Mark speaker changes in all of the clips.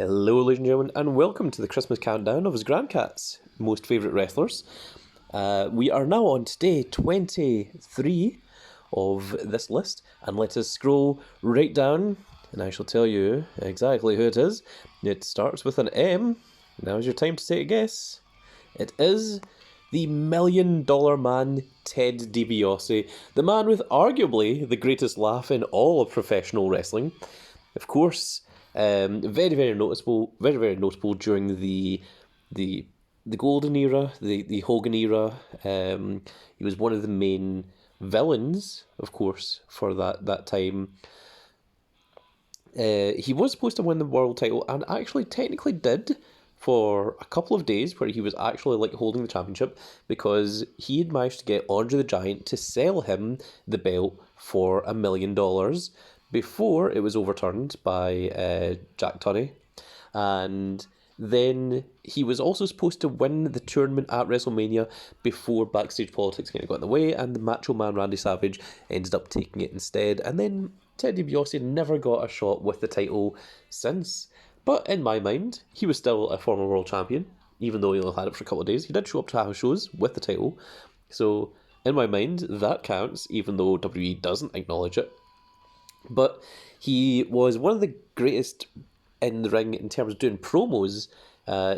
Speaker 1: Hello, ladies and gentlemen, and welcome to the Christmas countdown of his grandcats' most favourite wrestlers. We are now on day 23 of this list, and let us scroll right down, and I shall tell you exactly who it is. It starts with an M. Now's your time to take a guess. It is the $1 Million Man, Ted DiBiase, the man with arguably the greatest laugh in all of professional wrestling. Of course, very notable during the golden era, the Hogan era. He was one of the main villains, of course, for that time. He was supposed to win the world title, and actually technically did for a couple of days, where he was actually holding the championship, because he had managed to get Andre the Giant to sell him the belt for $1 million before it was overturned by Jack Tunney. And then he was also supposed to win the tournament at WrestleMania before backstage politics kind of got in the way, and the Macho Man Randy Savage ended up taking it instead. And then Ted DiBiase never got a shot with the title since. But in my mind, he was still a former world champion, even though he only had it for a couple of days. He did show up to house shows with the title. So in my mind, that counts, even though WWE doesn't acknowledge it. But he was one of the greatest in the ring in terms of doing promos.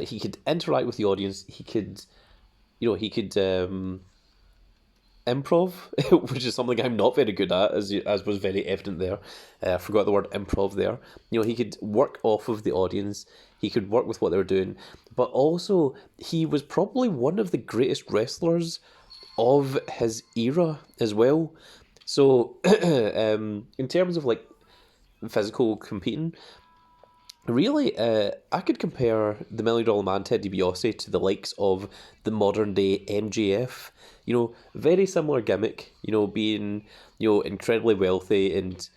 Speaker 1: He could interact with the audience. He could improv, which is something I'm not very good at, as was very evident there. I forgot the word improv there. He could work off of the audience. He could work with what they were doing. But also, he was probably one of the greatest wrestlers of his era as well. So, in terms of physical competing, really, I could compare the $1 Million Man, Ted DiBiase, to the likes of the modern day MJF. Very similar gimmick. Being incredibly wealthy and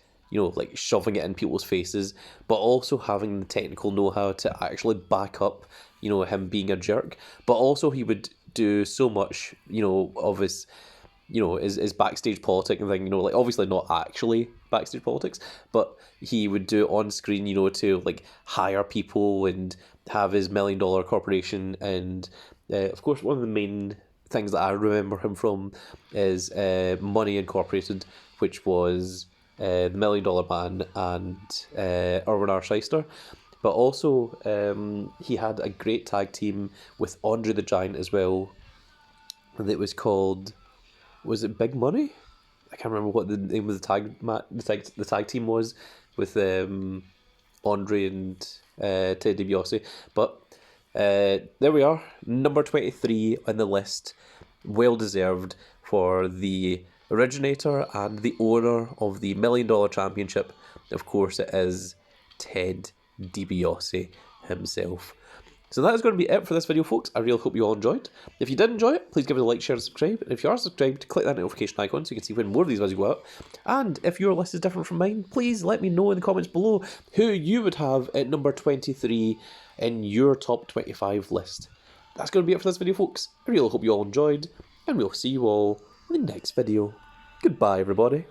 Speaker 1: shoving it in people's faces, but also having the technical know-how to actually back up him being a jerk. But also he would do so much of his his backstage politic and thing, obviously not actually backstage politics, but he would do it on screen, to hire people and have his $1 Million corporation. And of course, one of the main things that I remember him from is Money Incorporated, which was the $1 Million Man and Irwin R. Shyster. But also, he had a great tag team with Andre the Giant as well. And it was called, was it Big Money? I can't remember what the name of the tag team was with Andre and Ted DiBiase. But there we are, number 23 on the list. Well deserved for the originator and the owner of the $1 Million Championship. Of course, it is Ted DiBiase himself. So that is going to be it for this video, folks. I really hope you all enjoyed. If you did enjoy it, please give it a like, share, and subscribe. And if you are subscribed, click that notification icon so you can see when more of these videos go out. And if your list is different from mine, please let me know in the comments below who you would have at number 23 in your top 25 list. That's going to be it for this video, folks. I really hope you all enjoyed, and we'll see you all in the next video. Goodbye, everybody.